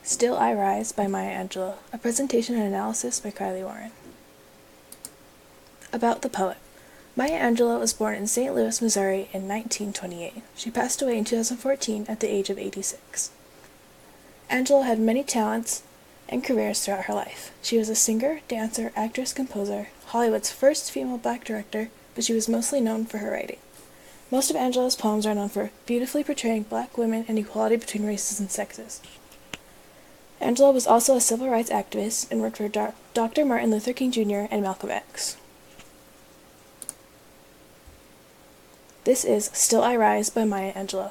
Still I Rise by Maya Angelou, a presentation and analysis by Kylie Warren. About the poet. Maya Angelou was born in St. Louis, Missouri in 1928. She passed away in 2014 at the age of 86. Angelou had many talents and careers throughout her life. She was a singer, dancer, actress, composer, Hollywood's first female black director, but she was mostly known for her writing. Most of Angelou's poems are known for beautifully portraying black women and equality between races and sexes. Angelou was also a civil rights activist and worked for Dr. Martin Luther King Jr. and Malcolm X. This is Still I Rise by Maya Angelou.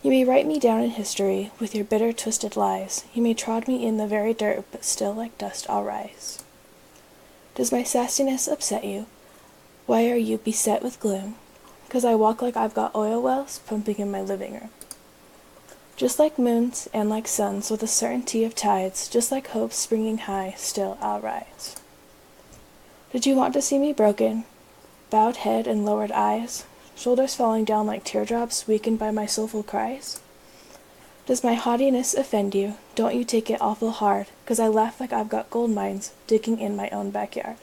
You may write me down in history with your bitter, twisted lies. You may trod me in the very dirt, but still like dust I'll rise. Does my sassiness upset you? Why are you beset with gloom? 'Cause I walk like I've got oil wells pumping in my living room. Just like moons and like suns with a certainty of tides, just like hopes springing high, still I'll rise. Did you want to see me broken? Bowed head and lowered eyes, shoulders falling down like teardrops, weakened by my soulful cries? Does my haughtiness offend you? Don't you take it awful hard, 'cause I laugh like I've got gold mines digging in my own backyard.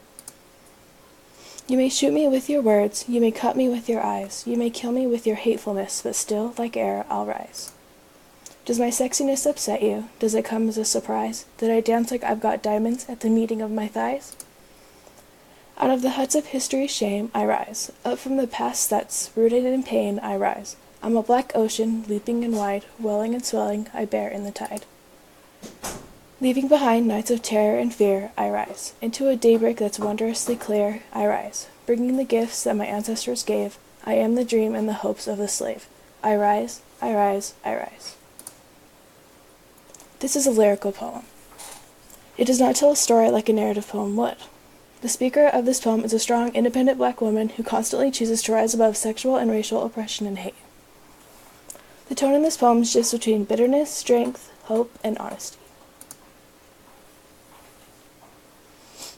You may shoot me with your words, you may cut me with your eyes, you may kill me with your hatefulness, but still, like air, I'll rise. Does my sexiness upset you? Does it come as a surprise that I dance like I've got diamonds at the meeting of my thighs? Out of the huts of history's shame, I rise. Up from the past that's rooted in pain, I rise. I'm a black ocean, leaping and wide, welling and swelling, I bear in the tide. Leaving behind nights of terror and fear, I rise. Into a daybreak that's wondrously clear, I rise. Bringing the gifts that my ancestors gave, I am the dream and the hopes of the slave. I rise, I rise, I rise. This is a lyrical poem. It does not tell a story like a narrative poem would. The speaker of this poem is a strong, independent black woman who constantly chooses to rise above sexual and racial oppression and hate. The tone in this poem shifts between bitterness, strength, hope, and honesty.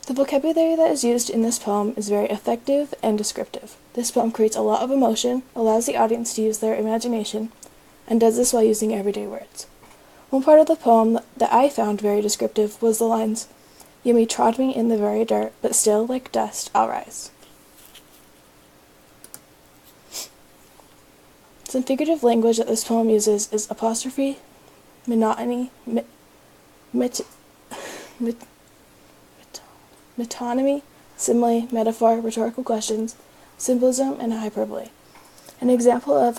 The vocabulary that is used in this poem is very effective and descriptive. This poem creates a lot of emotion, allows the audience to use their imagination, and does this while using everyday words. One part of the poem that I found very descriptive was the lines, "You may trod me in the very dirt, but still, like dust, I'll rise." Some figurative language that this poem uses is apostrophe, monotony, metonymy, simile, metaphor, rhetorical questions, symbolism, and hyperbole. An example of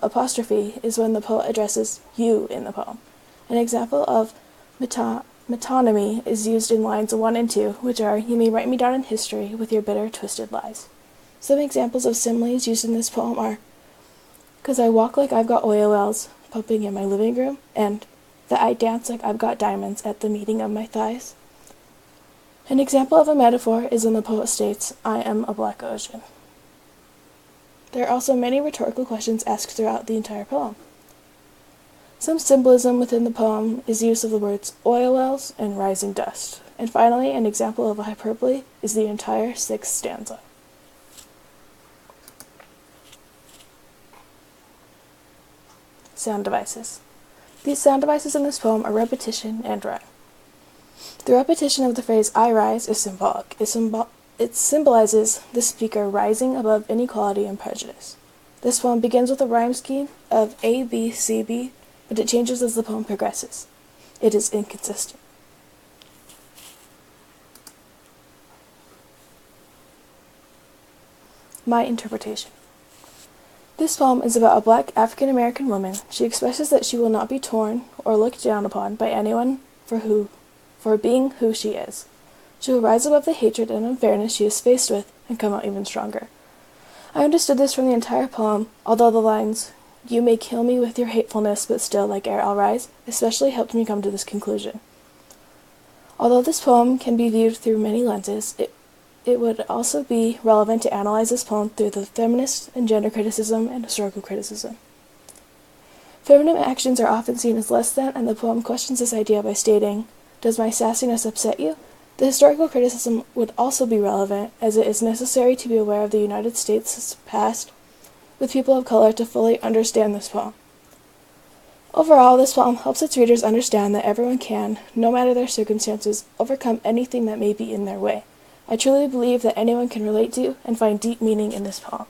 apostrophe is when the poet addresses you in the poem. An example of metonymy is used in lines 1 and 2, which are, "You may write me down in history with your bitter, twisted lies." Some examples of similes used in this poem are, "'Cause I walk like I've got oil wells pumping in my living room," and "that I dance like I've got diamonds at the meeting of my thighs." An example of a metaphor is when the poet states, "I am a black ocean." There are also many rhetorical questions asked throughout the entire poem. Some symbolism within the poem is use of the words oil wells and rising dust. And finally, an example of a hyperbole is the entire 6th stanza. Sound devices. These sound devices in this poem are repetition and rhyme. The repetition of the phrase "I rise" is symbolic. It symbolizes the speaker rising above inequality and prejudice. This poem begins with a rhyme scheme of A, B, C, B, but it changes as the poem progresses. It is inconsistent. My interpretation. This poem is about a black African American woman. She expresses that she will not be torn or looked down upon by anyone for being who she is. She will rise above the hatred and unfairness she is faced with and come out even stronger. I understood this from the entire poem, although the lines, "You may kill me with your hatefulness, but still, like air, I'll rise," especially helped me come to this conclusion. Although this poem can be viewed through many lenses, it would also be relevant to analyze this poem through the feminist and gender criticism and historical criticism. Feminine actions are often seen as less than, and the poem questions this idea by stating, "Does my sassiness upset you?" The historical criticism would also be relevant, as it is necessary to be aware of the United States' past with people of color to fully understand this poem. Overall, this poem helps its readers understand that everyone can, no matter their circumstances, overcome anything that may be in their way. I truly believe that anyone can relate to and find deep meaning in this poem.